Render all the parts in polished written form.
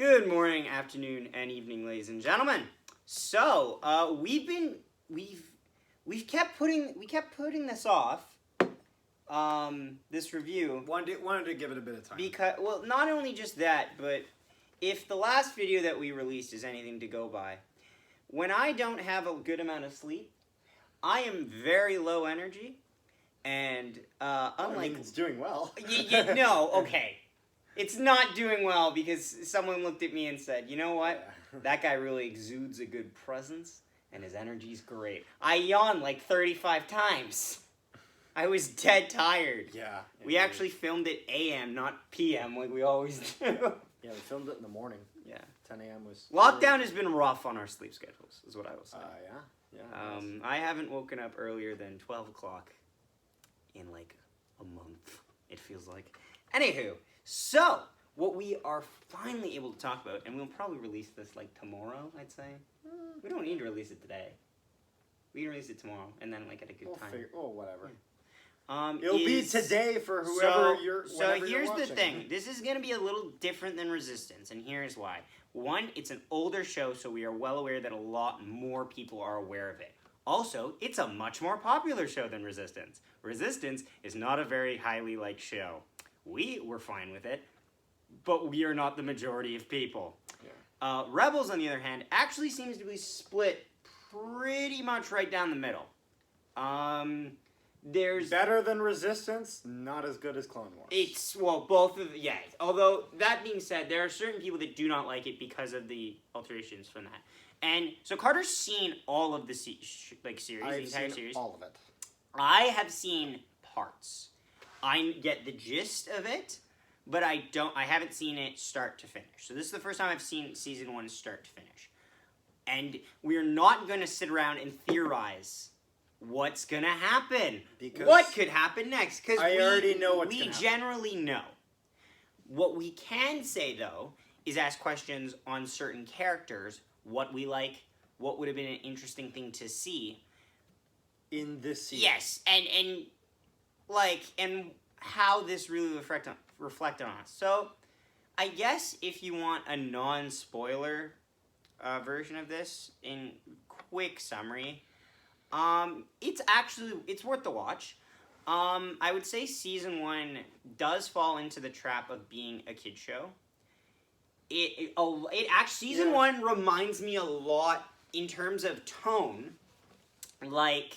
Good morning, afternoon, and evening, ladies and gentlemen. So, we've kept putting this off. This review Wanted to give it a bit of time. because, well, not only just that, but if the last video that we released is anything to go by, when I don't have a good amount of sleep, I am very low energy, and unlike it's doing well. no, okay. It's not doing well because someone looked at me and said, you know what? Yeah. That guy really exudes a good presence and his energy's great. I yawned like 35 times. I was dead tired. Yeah. We actually filmed it AM, not PM like we always do. Yeah, we filmed it in the morning. Yeah. 10 a.m. was... Lockdown has been rough on our sleep schedules, is what I will say. Yeah. I haven't woken up earlier than 12 o'clock in like a month, it feels like. Anywho, so what we are finally able to talk about, and we'll probably release this like tomorrow, I'd say. We don't need to release it today. We can release it tomorrow, and then like at a good time. Whatever. Yeah. It'll be today for whoever you're. So here's the thing. This is going to be a little different than Resistance, and here's why. One, it's an older show, so we are well aware that a lot more people are aware of it. Also, it's a much more popular show than Resistance. Resistance is not a very highly liked show. We were fine with it, but we are not the majority of people. Yeah. Rebels, on the other hand, actually seems to be split pretty much right down the middle. There's better than Resistance, not as good as Clone Wars. Both of yeah. Although that being said, there are certain people that do not like it because of the alterations from that. And so Carter's seen all of the series, the entire series. All of it. I have seen parts. I get the gist of it, but I haven't seen it start to finish. So this is the first time I've seen season 1 start to finish. And we're not going to sit around and theorize what's going to happen. Because what could happen next? Because I already know what's going to happen. We generally know. What we can say, though, is ask questions on certain characters, what we like, what would have been an interesting thing to see. In this season. Yes, and how this really reflected on us. So, I guess if you want a non-spoiler version of this, in quick summary, it's worth the watch. I would say season 1 does fall into the trap of being a kid show. Season 1 reminds me a lot in terms of tone, like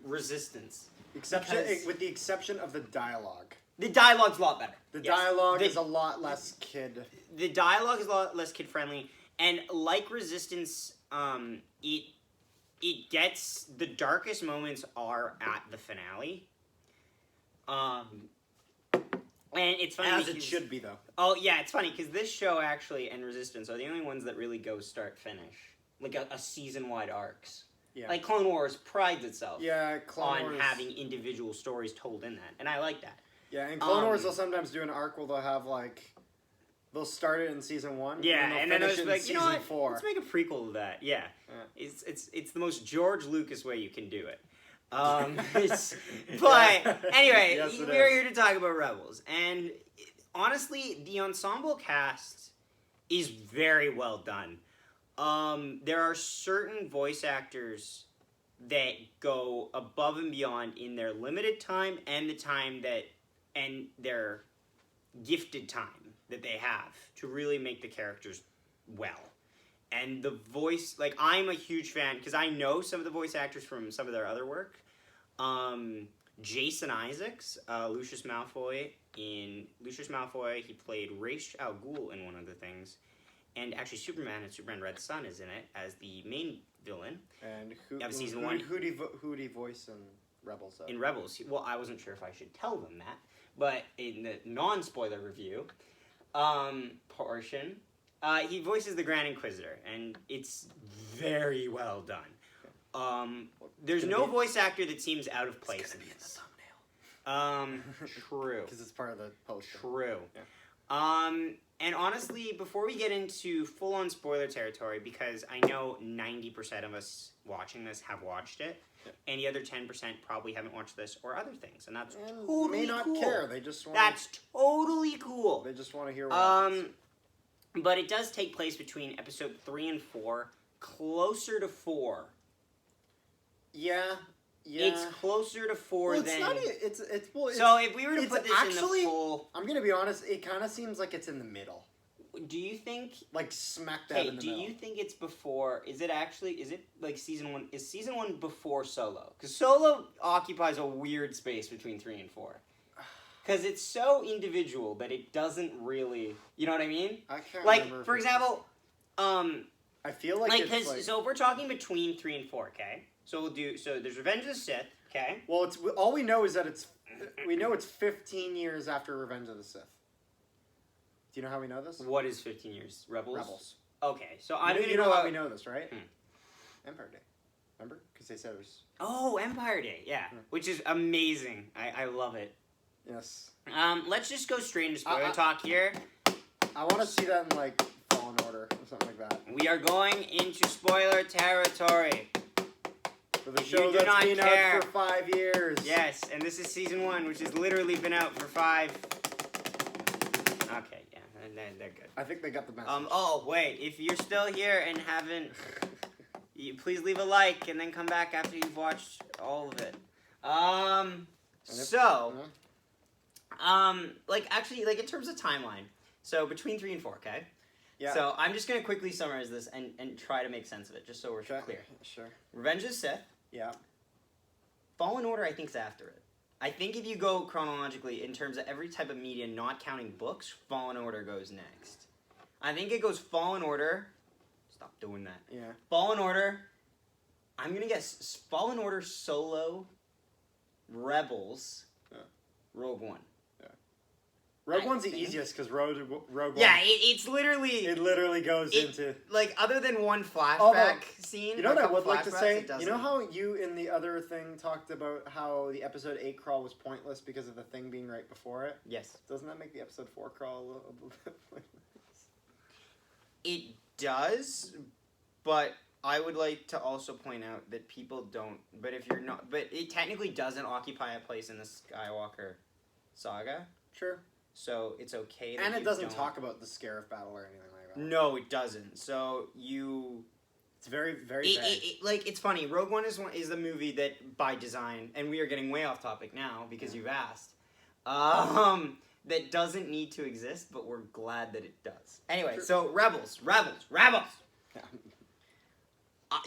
Resistance. With the exception of the dialogue. The dialogue's a lot better. The dialogue is a lot less kid. The dialogue is a lot less kid friendly, and like Resistance, it gets the darkest moments are at the finale. And it's funny as it should be, though. Oh yeah, it's funny because this show actually and Resistance are the only ones that really go start finish, like a season-wide arcs. Yeah. Like Clone Wars prides itself on having individual stories told in that, and I like that. Yeah, and Clone Wars they'll sometimes do an arc where they'll have they'll start it in season 1. Yeah, and then they'll finish it in season 4. Let's make a prequel to that. Yeah. It's the most George Lucas way you can do it. But anyway, yes, we're here to talk about Rebels, and honestly, the ensemble cast is very well done. There are certain voice actors that go above and beyond in their limited time and their gifted time that they have to really make the characters well. And the voice, I'm a huge fan because I know some of the voice actors from some of their other work. Jason Isaacs, Lucius Malfoy, he played Ra's al Ghul in one of the things. And actually, Superman and Superman Red Sun is in it as the main villain. And season 1. Who'd he voice in Rebels? Though? In Rebels, well, I wasn't sure if I should tell them that, but in the non-spoiler review portion, he voices the Grand Inquisitor, and it's very well done. There's no voice actor that seems out of place in this. True. Because it's part of the poster. True. Yeah. And honestly, before we get into full-on spoiler territory, because I know 90% of us watching this have watched it, and the other 10% probably haven't watched this or other things, and that's totally may not cool. care. They just want. That's totally cool. They just want to hear what happens. But it does take place between episode 3 and 4, closer to 4. Yeah. It's closer to 4 well, than... Not, it's well, so if we were to put this actually, in the full... I'm going to be honest, it kind of seems like it's in the middle. Do you think... Like, smack dab in the middle. Do you think it's before... Is it like season 1... Is season 1 before Solo? Because Solo occupies a weird space between 3 and 4. Because it's so individual that it doesn't really... You know what I mean? I can't remember. Like, for example... I feel like it's like... So if we're talking between 3 and 4, okay? So we'll do... So there's Revenge of the Sith, okay? Well, it's all we know is that we know it's 15 years after Revenge of the Sith. Do you know how we know this? What is 15 years? Rebels? Rebels. Okay, so I'm going to You go know how out... we know this, right? Empire Day. Remember? Because they said it was... Oh, Empire Day, yeah. Which is amazing. I love it. Yes. Let's just go straight into spoiler talk here. I want to see that in, like, Fallen Order or something like that. We are going into spoiler territory. For the show that's been out for 5 years. Yes, and this is season 1, which has literally been out for 5. Okay, yeah, they're good. I think they got the message. Oh, wait, if you're still here and haven't... please leave a like and then come back after you've watched all of it. Actually, in terms of timeline, so between 3 and 4, okay? Yeah. So I'm just going to quickly summarize this and try to make sense of it, just so we're clear. Sure. Revenge of the Sith. Yeah. Fallen Order, I think, is after it. I think if you go chronologically, in terms of every type of media, not counting books, Fallen Order goes next. I think it goes Fallen Order. Stop doing that. Yeah. Fallen Order. I'm going to guess Fallen Order, Solo, Rebels, Rogue One. Rogue One's the easiest because Rogue One. Yeah, it's literally... It literally goes into... Like, other than one flashback scene... You know what I would like to say? You know how you in the other thing talked about how the episode 8 crawl was pointless because of the thing being right before it? Yes. Doesn't that make the episode 4 crawl a little bit pointless? It does, but I would like to also point out that people don't... But if you're not... But it technically doesn't occupy a place in the Skywalker saga. Sure. So it's okay that and it doesn't don't... talk about the Scarif battle or anything like that. No, it doesn't. So you... It's very, very vague. It's funny. Rogue One is the movie that, by design, and we are getting way off topic now because you've asked, that doesn't need to exist, but we're glad that it does. Anyway, Sure. So Rebels!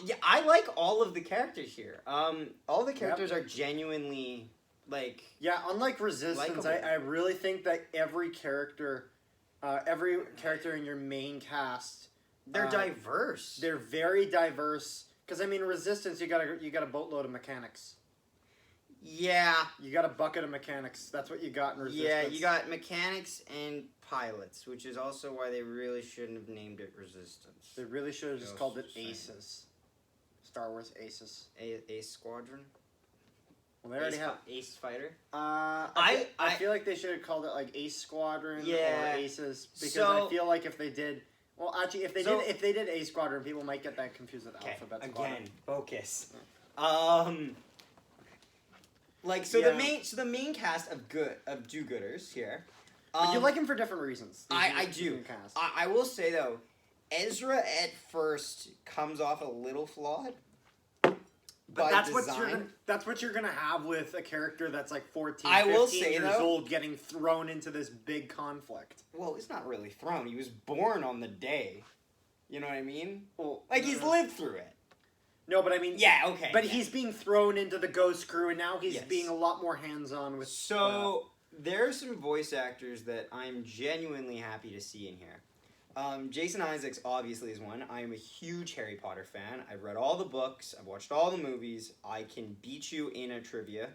Yeah, I like all of the characters here. All the characters are genuinely... unlike Resistance, I really think that every character in your main cast, they're diverse. They're very diverse. Because I mean, Resistance, you got a boatload of mechanics. Yeah. You got a bucket of mechanics. That's what you got in Resistance. Yeah, you got mechanics and pilots, which is also why they really shouldn't have named it Resistance. They really should have just called it Aces. Star Wars Aces. Ace Squadron. Well, they already have Ace Fighter. I feel like they should have called it like Ace Squadron or Aces because I feel like if they did, well, actually, if they did Ace Squadron, people might get that confused with Alphabet Squadron. Again, focus. The main cast of do-gooders here. But you like him for different reasons. I do. I will say though, Ezra at first comes off a little flawed. But that's what you're gonna have with a character that's like 14, 15 years old getting thrown into this big conflict. Well, it's not really thrown. He was born on the day. You know what I mean? Well, he's lived through it. No, but I mean... Yeah, okay. But he's being thrown into the Ghost Crew, and now he's being a lot more hands-on with... So, there are some voice actors that I'm genuinely happy to see in here. Jason Isaacs obviously is one. I am a huge Harry Potter fan. I've read all the books. I've watched all the movies. I can beat you in a trivia.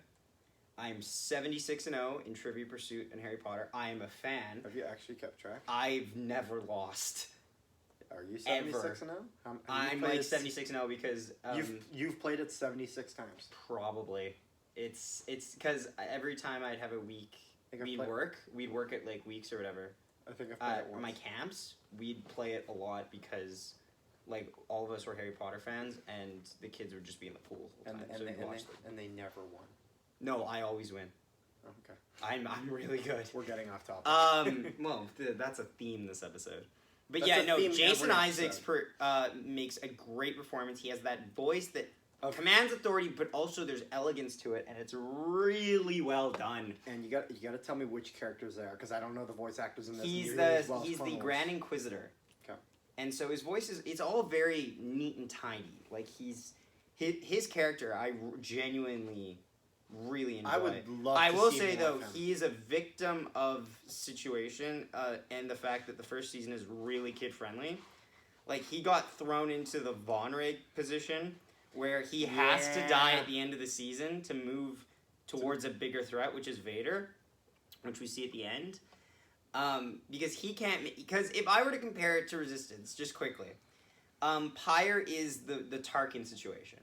I am 76-0 in Trivia Pursuit and Harry Potter. I am a fan. Have you actually kept track? I've never lost. Are you 76-0? I'm like 76-0 because... you've played it 76 times. Probably. It's because every time I'd have a week, we'd work at like weeks or whatever. I think I've played it once. My camps, we'd play it a lot because, like, all of us were Harry Potter fans, and the kids would just be in the pool the whole time. And they never won. No, I always win. Okay. I'm really good. We're getting off topic. Well, that's a theme this episode. But Jason Isaacs makes a great performance. He has that voice that commands authority, but also there's elegance to it, and it's really well done. And you got to tell me which characters they are, because I don't know the voice actors in this. He's the Grand Inquisitor. Okay. And so his voice it's all very neat and tidy. Like his character, I genuinely really enjoy. I would love. I will say though, he is a victim of situation and the fact that the first season is really kid friendly. Like he got thrown into the Von Rig position where he has to die at the end of the season to move towards a bigger threat, which is Vader, which we see at the end. Because he can't. Because if I were to compare it to Resistance, just quickly, Pyre is the Tarkin situation,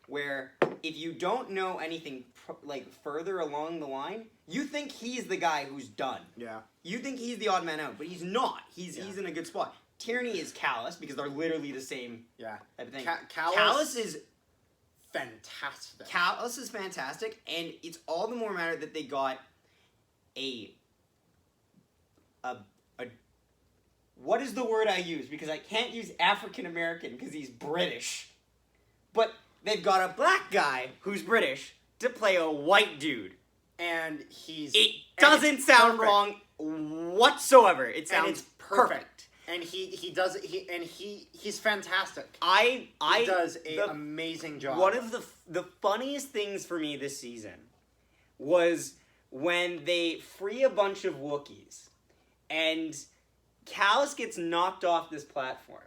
where if you don't know anything further along the line, you think he's the guy who's done. Yeah. You think he's the odd man out, but he's not. He's in a good spot. Tierney is Callus because they're literally the same. Yeah. Type of thing. Callus is fantastic. Callus is fantastic, and it's all the more matter that they got a what is the word I use? Because I can't use African American because he's British. But they've got a black guy who's British to play a white dude. And it doesn't sound wrong whatsoever. It sounds perfect. And he does it. He's fantastic. He does an amazing job. One of the funniest things for me this season was when they free a bunch of Wookiees, and Callus gets knocked off this platform,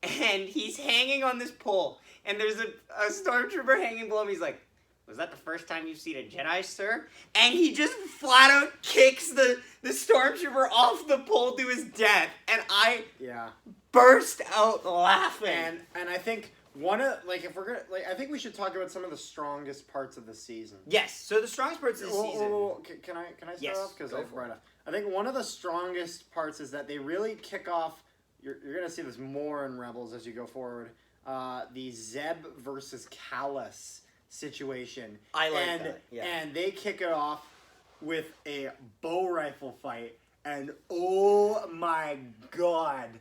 and he's hanging on this pole, and there's a stormtrooper hanging below him. He's like, "Was that the first time you've seen a Jedi, sir?" And he just flat out kicks the stormtrooper off the pole to his death, and I burst out laughing. And I think one of if we're gonna I think we should talk about some of the strongest parts of the season. Yes. So the strongest parts of the season. Can I start off because I brought up. I think one of the strongest parts is that they really kick off. You're gonna see this more in Rebels as you go forward. The Zeb versus Callus situation. I like that. Yeah. And they kick it off with a bow rifle fight, and oh my god.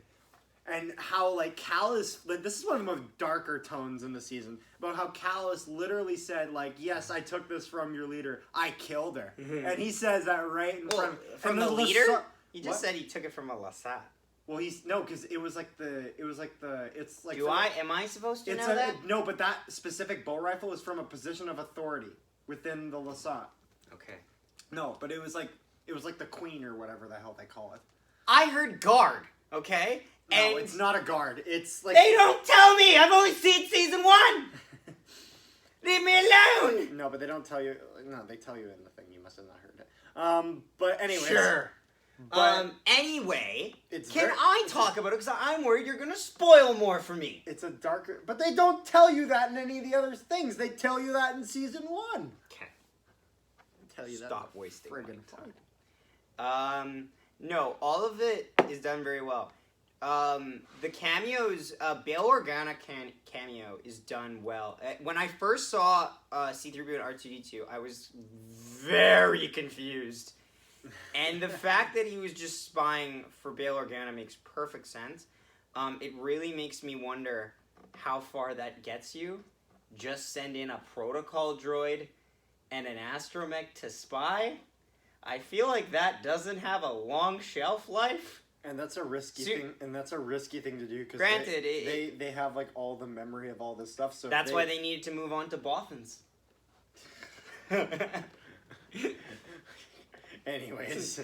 And how, Callus, this is one of the most darker tones in the season, about how Callus literally said, yes, I took this from your leader. I killed her. Mm-hmm. And he says that right in front of... From the leader? He just said he took it from a Lasat. Well, because it was am I supposed to know that? No, but that specific bow rifle is from a position of authority within the Lasat. Okay. No, but it was like the queen or whatever the hell they call it. I heard guard, okay? No, it's not a guard. It's like... They don't tell me! I've only seen season 1! Leave me alone! No, but they don't tell you... No, they tell you in the thing. You must have not heard it. But anyways... Sure. Anyway, I talk about it? Because I'm worried you're going to spoil more for me. It's a darker... But they don't tell you that in any of the other things. They tell you that in season 1. Okay. Tell you Stop wasting my time. No, all of it is done very well. The cameos, Bail Organa cameo is done well. When I first saw C-3PO and R2-D2, I was very confused. And the fact that he was just spying for Bail Organa makes perfect sense. It really makes me wonder how far that gets you. Just send in a protocol droid and an astromech to spy? I feel like that doesn't have a long shelf life. And that's a risky thing. And that's a risky thing to do because they have all the memory of all this stuff. So that's why they needed to move on to Bothans. Anyways,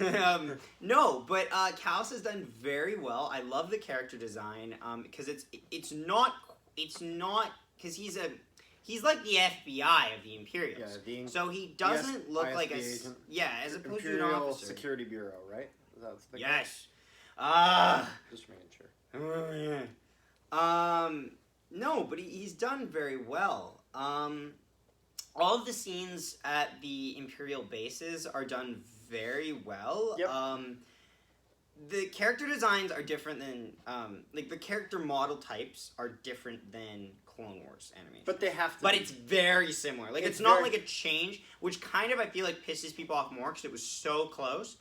no, but Callus has done very well. I love the character design because it's not because he's like the FBI of the Imperials. Yeah, so he doesn't look like a agent. Yeah, as opposed to an officer. Security Bureau, right? That's the yes. Just making sure. No, but he's done very well. All of the scenes at the Imperial bases are done very well. Yep. The character designs are different than the character model types are different than Clone Wars animation. But they have to. But it's very similar. It's not like a change, which kind of I feel like pisses people off more because it was so close.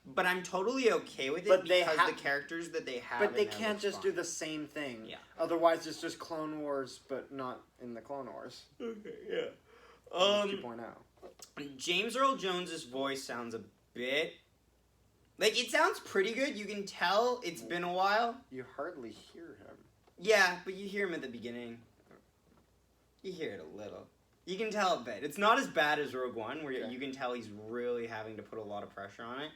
But I'm totally okay with it But they because ha- the characters that they have. But they in there can't look just fun. do the same thing. Yeah. Otherwise, it's just Clone Wars, but not in the Clone Wars. Okay, yeah. 2.0. James Earl Jones's voice sounds a bit like it sounds pretty good. You can tell it's been a while. You hardly hear him. Yeah, but you hear him at the beginning. You hear it a little. You can tell a bit. It's not as bad as Rogue One, where Okay. you can tell he's really having to put a lot of pressure on it.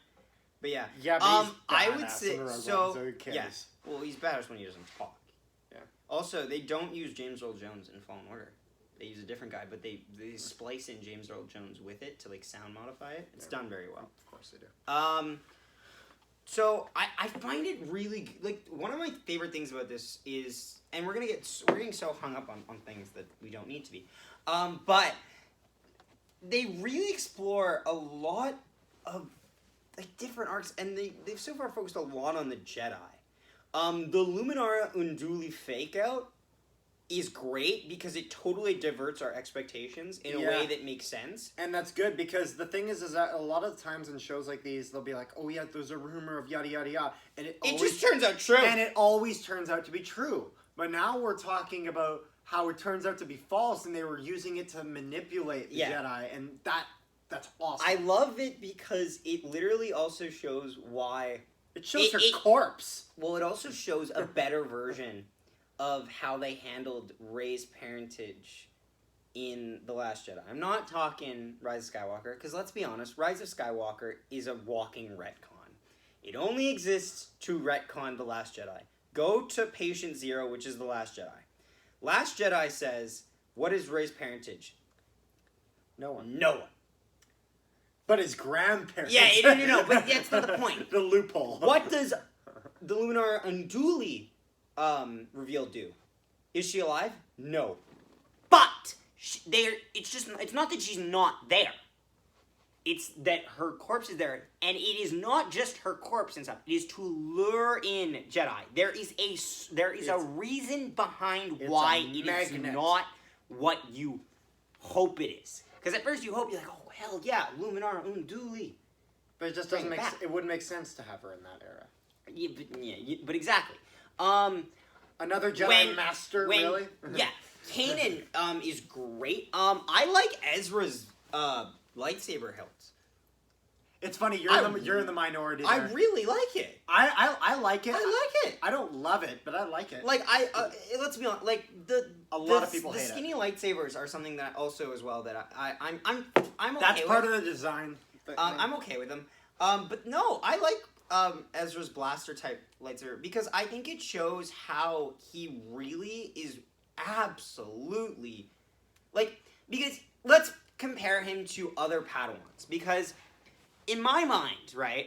But yeah, Yeah, but he's I would badass say in Rogue so. One, so who cares? Yes. Well, he's badass when he doesn't talk. Yeah. Also, they don't use James Earl Jones in Fallen Order. They use a different guy, but they splice in James Earl Jones with it to like sound modify it. It's done very well. Of course they do. So I find it really like one of my favorite things about this is, and we're getting so hung up on things that we don't need to be, but they really explore a lot of like different arcs, and they've so far focused a lot on the Jedi. The Luminara Unduli fake out is great because it totally diverts our expectations in a way that makes sense. And that's good because the thing is that a lot of times in shows like these, they'll be like, "Oh yeah, there's a rumor of yada yada yada," and it Just turns out true. And it always turns out to be true. But now we're talking about how it turns out to be false, and they were using it to manipulate the Jedi, and that's awesome. I love it because it literally also shows why. It shows her corpse. Well, it also shows a better version of how they handled Rey's parentage in The Last Jedi. I'm not talking Rise of Skywalker, because let's be honest, Rise of Skywalker is a walking retcon. It only exists to retcon The Last Jedi. Go to Patient Zero, which is The Last Jedi. Last Jedi says, what is Rey's parentage? No one. No one. But his grandparents. Yeah, no, but that's not the point. The loophole. What does the Luminara Unduli reveal do? Is she alive? No. But it's not that she's not there. It's that her corpse is there, and it is not just her corpse and stuff. It is to lure in Jedi. There is a reason behind why it is not what you hope it is. Because at first you hope, you're like, oh hell yeah, Luminara Unduli. But it just doesn't make. It wouldn't make sense to have her in that era. But exactly. Another Jedi Master, really? Yeah, Kanan is great. I like Ezra's lightsaber hilts. It's funny, you're in the minority there. I really like it. I like it. I like it. I don't love it, but I like it. Like let's be honest. Like a lot of people the hate skinny lightsabers are something that also as well that I'm okay That's with. part of the design. I'm okay with them. But no, I like Ezra's blaster type lightsaber because I think it shows how he really is absolutely because let's compare him to other Padawans because in my mind, right,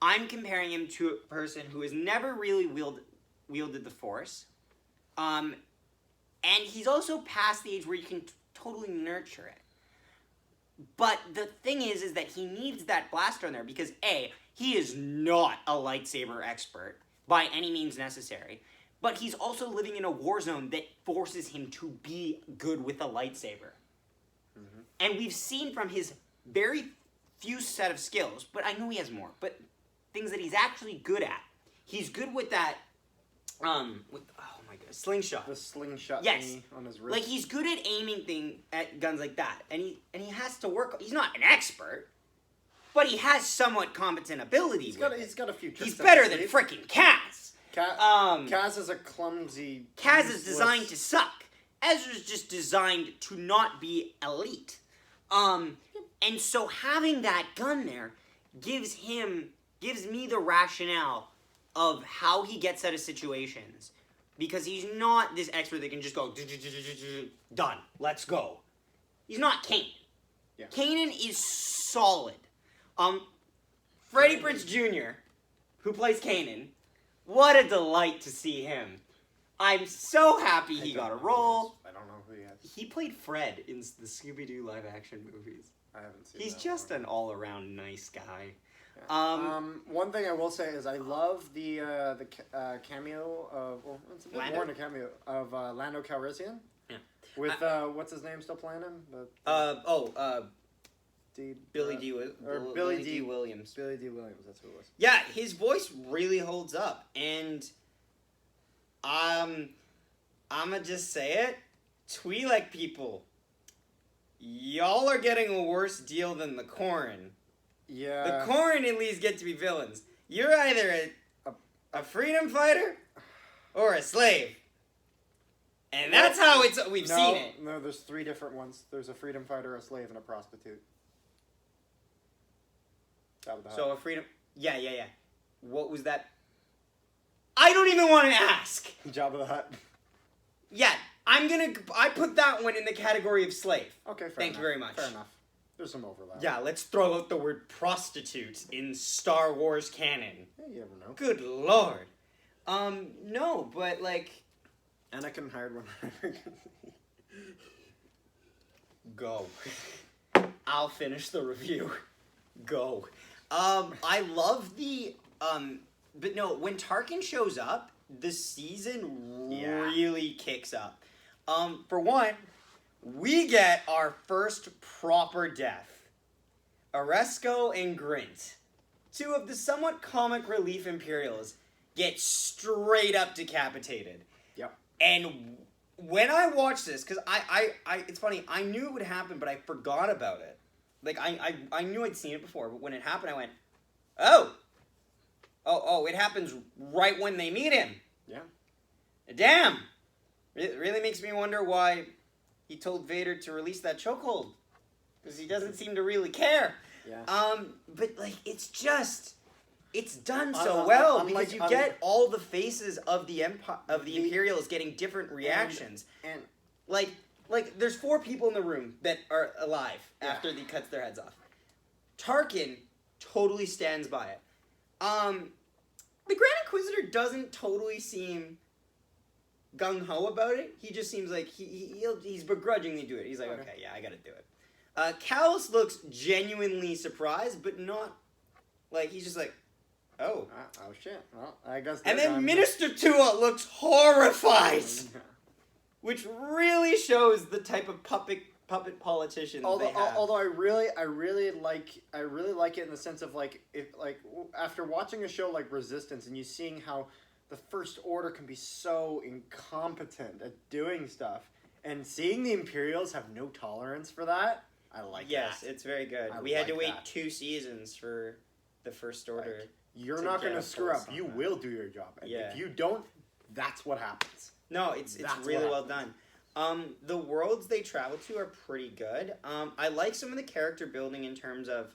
I'm comparing him to a person who has never really wielded the Force, and he's also past the age where you can totally nurture it. But the thing is that he needs that blaster in there because A, he is not a lightsaber expert by any means necessary, but he's also living in a war zone that forces him to be good with a lightsaber. Mm-hmm. And we've seen from his very few set of skills, but I know he has more, but things that he's actually good at. He's good with that, slingshot. The slingshot thingy on his wrist. Like, he's good at aiming at guns like that, and he has to work. He's not an expert, but he has somewhat competent ability. He's got a few tricks. He's better than freaking Kaz. Kaz is a clumsy. Kaz is designed to suck. Ezra's just designed to not be elite. And so having that gun there gives me the rationale of how he gets out of situations. Because he's not this expert that can just go, done, let's go. He's not Kanan. Yeah. Kanan is solid. Freddie Prinze Jr., who plays Kanan, what a delight to see him. I'm so happy he got a role. I don't know who he is. He played Fred in the Scooby-Doo live-action movies. I haven't seen He's that just one. an all-around nice guy. Yeah. One thing I will say is I love the cameo of, well, it's a bit more than a cameo, of Lando Calrissian. Yeah. With, what's his name still playing him? Billy D. Williams. Billy D. Williams. That's who it was. Yeah, his voice really holds up, and I'ma just say it, Twi'lek people, y'all are getting a worse deal than the Corrin. Yeah. The Corrin at least get to be villains. You're either a freedom fighter or a slave. And that's how we've seen it. No, there's 3 different ones. There's a freedom fighter, a slave, and a prostitute. So a freedom... Yeah. What was that? I don't even want to ask. Jabba the Hutt. Yeah, I put that one in the category of slave. Okay, fair enough. Thank you very much. Fair enough. There's some overlap. Yeah, let's throw out the word prostitute in Star Wars canon. Yeah, you never know. Good lord. No, but like... Anakin hired one. Go. I'll finish the review. Go. I love the, but no, when Tarkin shows up, the season really kicks up. For one, we get our first proper death. Oresco and Grint, 2 of the somewhat comic relief Imperials, get straight up decapitated. Yep. And when I watched this, because I it's funny, I knew it would happen, but I forgot about it. Like, I knew I'd seen it before, but when it happened, I went, oh, it happens right when they meet him. Yeah. Damn. It really makes me wonder why he told Vader to release that chokehold. Because he doesn't seem to really care. Yeah. But, like, it's done so well, unlike, because you get all the faces of the Imperials getting different reactions. And like, there's 4 people in the room that are alive after he cuts their heads off. Tarkin totally stands by it. The Grand Inquisitor doesn't totally seem gung-ho about it. He just seems like he's begrudgingly do it. He's like, okay, yeah, I gotta do it. Callus looks genuinely surprised, but not, like, he's just like, oh. Oh, shit. Well, I guess... And then Minister Tua looks horrified! Which really shows the type of puppet politicians they have. Although I really like it in the sense of after watching a show like Resistance and you seeing how the First Order can be so incompetent at doing stuff, and seeing the Imperials have no tolerance for that, I like that. Yes, it's very good. We had to wait 2 seasons for the First Order. You're not going to screw up. You will do your job. And if you don't, that's what happens. No, it's really well done. The worlds they travel to are pretty good. I like some of the character building in terms of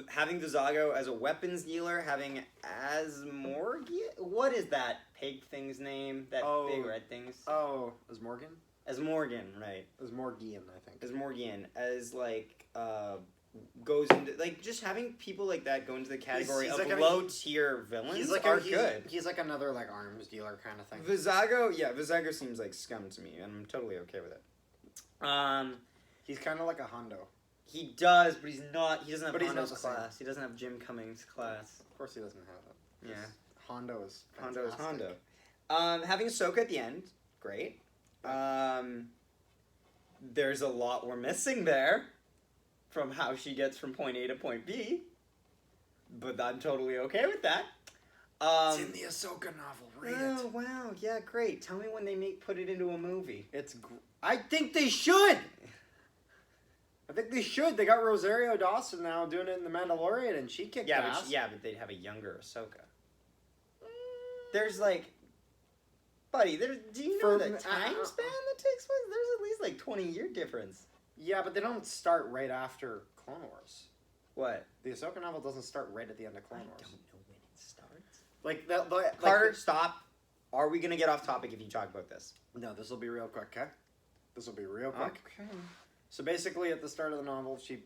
having Vizago as a weapons dealer, having Asmorgian. What is that pig thing's name? That big red thing's. Oh, Asmorgan? Asmorgan, right? Asmorgian, I think. Asmorgian, as like goes into like just having people like that go into the category of like low tier villains good. He's like another like arms dealer kind of thing. Vizago seems like scum to me, and I'm totally okay with it. He's kind of like a Hondo. He does, but he's not. He doesn't have Hondo's class. He doesn't have Jim Cummings' class. Of course, he doesn't have it. Yeah, Hondo is Hondo. Having Ahsoka at the end, great. There's a lot we're missing there from how she gets from point A to point B, but I'm totally okay with that. It's in the Ahsoka novel. Read it. Oh wow, yeah, great. Tell me when they put it into a movie. I think they should. They got Rosario Dawson now doing it in The Mandalorian, and she kicked ass. But they'd have a younger Ahsoka. There's like, buddy, do you know the time span that takes place? There's at least like 20-year difference. Yeah, but they don't start right after Clone Wars. What? The Ahsoka novel doesn't start right at the end of Clone Wars. I don't know when it starts. Like that. Carter, stop. Are we gonna get off topic if you talk about this? No, this will be real quick, okay? This will be real quick. Okay. So basically, at the start of the novel, she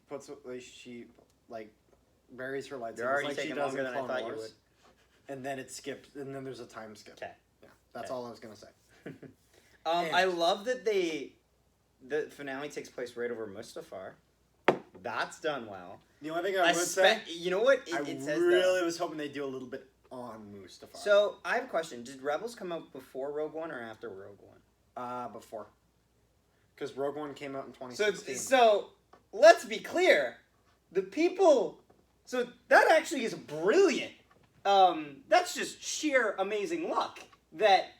buries her lightsaber. You're already like taking she does longer in than I Clone thought Wars. you would. And then it skipped, and then there's a time skip. Okay. Yeah, that's all I was gonna say. I love that the finale takes place right over Mustafar. That's done well. The only thing I would say, you know what? I really was hoping they'd do a little bit on Mustafar. So I have a question: did Rebels come out before Rogue One or after Rogue One? Before. Because Rogue One came out in 2016. So let's be clear. the people. So that actually is brilliant. That's just sheer amazing luck that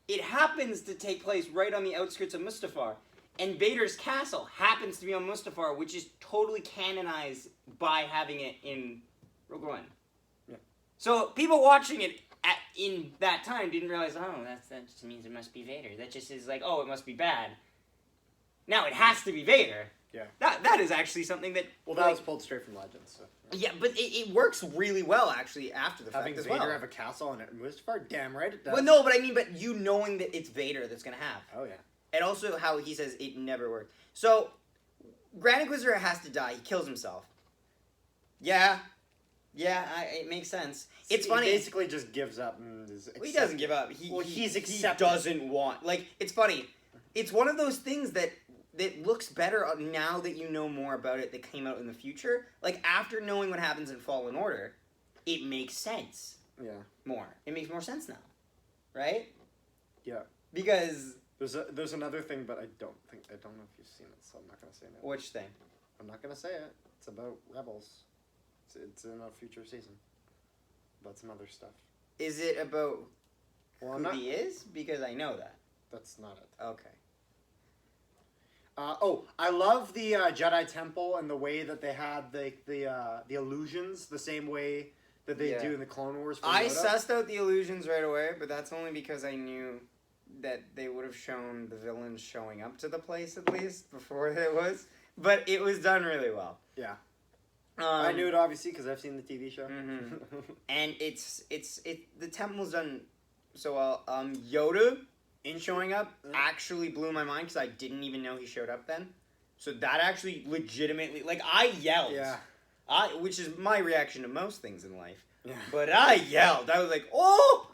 it happens to take place right on the outskirts of Mustafar. And Vader's castle happens to be on Mustafar, which is totally canonized by having it in Rogue One. Yeah. So people watching it in that time didn't realize, oh, that just means it must be Vader. That just is like, oh, it must be bad. Now it has to be Vader. Yeah. That is actually something that... Well, that was pulled straight from Legends. So. Yeah, but it works really well, actually, after the fact Having as Vader well. have a castle on it in Mustafar, damn right it does. Well, no, but I mean, but you knowing that it's Vader that's going to have. Oh, yeah. And also how he says it never worked. So, Grand Inquisitor has to die. He kills himself. Yeah. Yeah, it makes sense. It's funny. He basically just gives up. And he doesn't give up. He doesn't want... Like, it's funny. It's one of those things that looks better now that you know more about it that came out in the future. Like, after knowing what happens in Fallen Order, it makes sense. Yeah. More. It makes more sense now. Right? Yeah. Because... There's another thing, but I don't know if you've seen it, so I'm not going to say it. Which thing? I'm not going to say it. It's about Rebels. It's in a future season. About some other stuff. Is it about well, who he is? Because I know that. That's not it. Okay. I love the Jedi Temple and the way that they had the illusions the same way that they do in the Clone Wars. I sussed out the illusions right away, but that's only because I knew that they would have shown the villains showing up to the place at least before it was. But it was done really well. Yeah. I knew it obviously because I've seen the TV show. Mm-hmm. And the temple's done so well. Yoda in showing up actually blew my mind because I didn't even know he showed up then. So that actually legitimately, like, I yelled. Yeah. Which is my reaction to most things in life. Yeah. But I yelled. I was like, oh!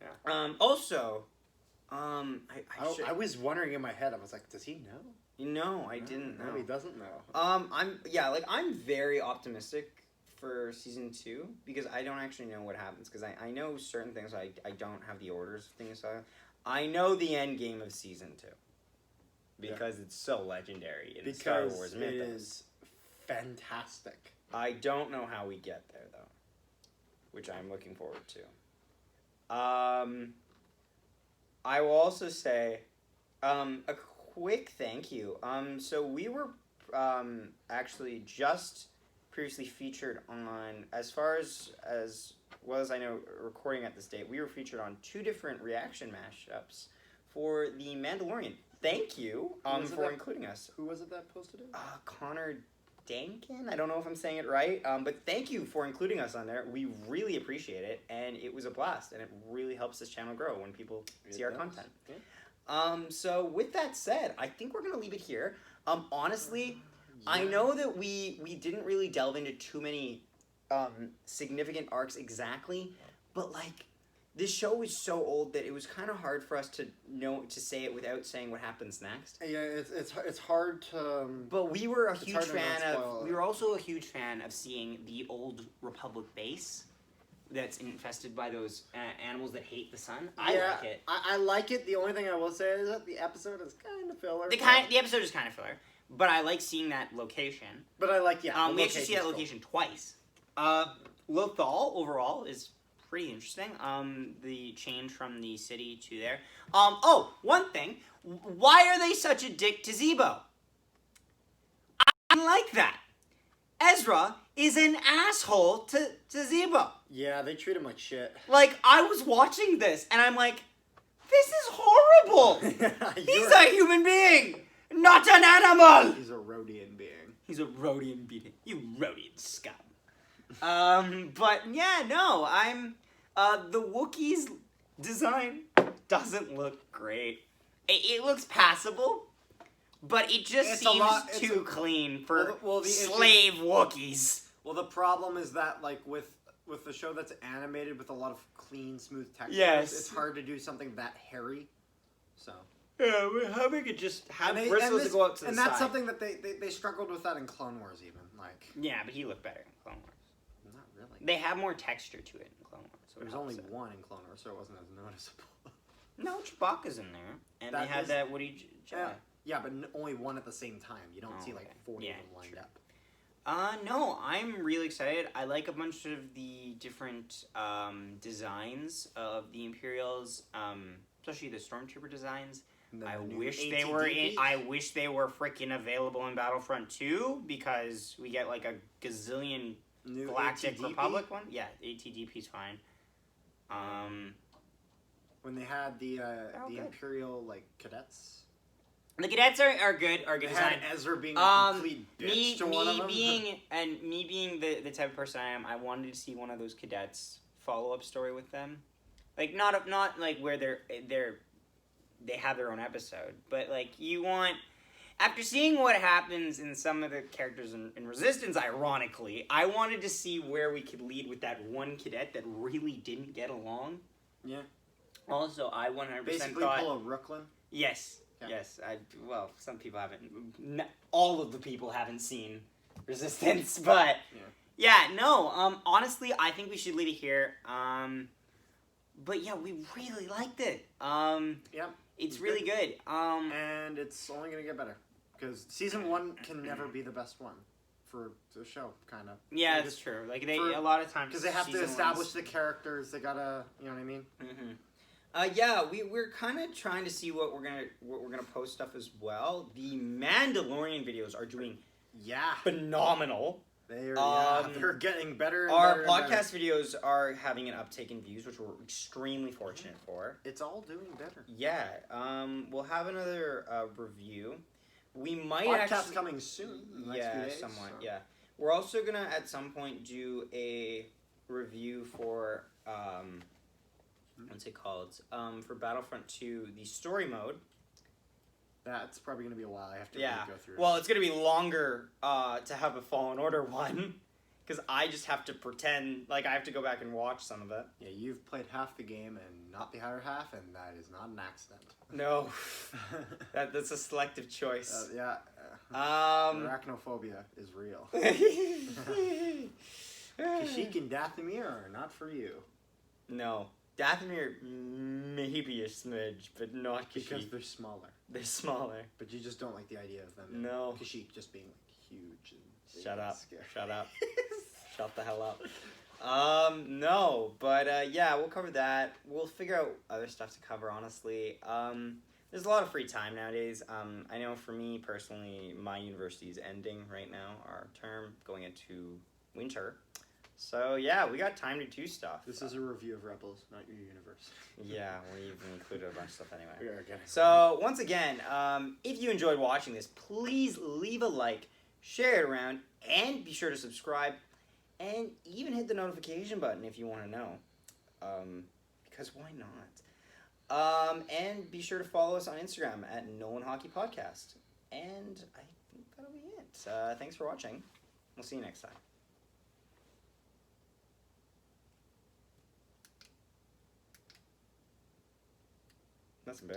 Yeah. Also, I was wondering in my head. I was like, does he know? No, I didn't know. No, he doesn't know. I'm very optimistic for season 2 because I don't actually know what happens because I know certain things. I don't have the orders of things. So I know the end game of season 2 because it's so legendary in Star Wars mythos. It is fantastic. I don't know how we get there though, which I'm looking forward to. I will also say a quick thank you. So we were actually just previously featured on, as far as well as I know, recording at this date, we were featured on 2 different reaction mashups for the Mandalorian. Thank you for including us. Who was it that posted it? Connor Dankin? I don't know if I'm saying it right, but thank you for including us on there. We really appreciate it, and it was a blast, and it really helps this channel grow when people see our content. Yeah. So with that said, I think we're going to leave it here. Honestly, yeah. I know that we didn't really delve into too many significant arcs exactly, but like, this show is so old that it was kind of hard for us to say it without saying what happens next. Yeah, it's hard to. But we were a huge fan of. We were also a huge fan of seeing the old Republic base that's infested by those animals that hate the sun. I like it. I like it. The only thing I will say is that the episode is kind of filler. The episode is kind of filler, but I like seeing that location. But I like we actually see that location twice. Lothal overall is pretty interesting. The change from the city to there. One thing. Why are they such a dick to Zebo? I like that. Ezra is an asshole to Zebo. Yeah, they treat him like shit. Like, I was watching this, and I'm like, this is horrible. He's a human being, not an animal. He's a Rodian being. He's a Rodian being. You Rodian scum. But yeah, no, the Wookiees design doesn't look great. It looks passable, but it just seems too clean for slave Wookiees. Well, the problem is that, like, with the show that's animated with a lot of clean, smooth textures, it's hard to do something that hairy, so. Yeah, we're having it just have bristles to go up to the side. And that's something that they struggled with that in Clone Wars, even, like. Yeah, but he looked better in Clone Wars. Not really. They have more texture to it in Clone Wars. So there was only one in Clone Wars, so it wasn't as noticeable. No, Chewbacca's in there, and they had that Woody Jedi. Yeah, but only one at the same time. You don't see like okay. 40 Yeah, of them lined true. up. No, I'm really excited. I like a bunch of the different designs of the Imperials, especially the Stormtrooper designs. And then I the new wish they were ATDPs. I wish they were freaking available in Battlefront 2 because we get like a gazillion New Galactic ATDP? Republic one. Yeah, ATDP's fine. When they had the good. Imperial like cadets. The cadets are good. Are They good had design. Ezra being a complete bitch Me to one of them. being the type of person I am, I wanted to see one of those cadets follow-up story with them, like not like where they have their own episode, but like you want, after seeing what happens in some of the characters in Resistance, ironically, I wanted to see where we could lead with that one cadet that really didn't get along. Yeah. Also, I 100% Basically thought pull a Rooklyn. yes. Yeah. Yes, well, some people haven't. All of the people haven't seen Resistance, but honestly, I think we should leave it here. But yeah, we really liked it. Yep. It's really good. And it's only gonna get better because season 1 can never be the best one for the show, kind of. Yeah, that's true. Like a lot of times Because they have to season establish ones- the characters. They gotta, you know what I mean? Mhm. We're kind of trying to see what we're gonna post stuff as well. The Mandalorian videos are doing Yeah. phenomenal. They're Um, they're getting better. And Our better and better. podcast videos are having an uptake in views, which we're extremely fortunate for. It's all doing better. Yeah, we'll have another review. We might Podcast actually coming soon. In the next few days, somewhat. so. Yeah, we're also gonna at some point do a review for what's it called? For Battlefront 2, the story mode. That's probably gonna be a while. I have to Yeah. really go through. Well, it's gonna be longer to have a Fallen Order one, because I just have to pretend like I have to go back and watch some of it. Yeah, you've played half the game and not the other half, and that is not an accident. No, that's a selective choice. Yeah. Um. Arachnophobia is real. Kashyyyk and Dathomir are not for you. No. Dathomir, maybe a smidge, but not Because Kashyyyk. they're smaller. They're smaller. But you just don't like the idea of them. No. Kashyyyk just being like huge and big Shut and up. scary. Shut up. Shut the hell up. No, but yeah, we'll cover that. We'll figure out other stuff to cover, honestly. There's a lot of free time nowadays. I know for me personally, my university is ending right now, our term, going into winter. So yeah, we got time to do stuff. This is a review of Rebels, not your universe. Yeah, we even included a bunch of stuff anyway. We are getting So once again, if you enjoyed watching this, please leave a like, share it around, and be sure to subscribe, and even hit the notification button if you want to know, because why not? And be sure to follow us on Instagram at Nolan Hockey Podcast. And I think that'll be it. Thanks for watching. We'll see you next time.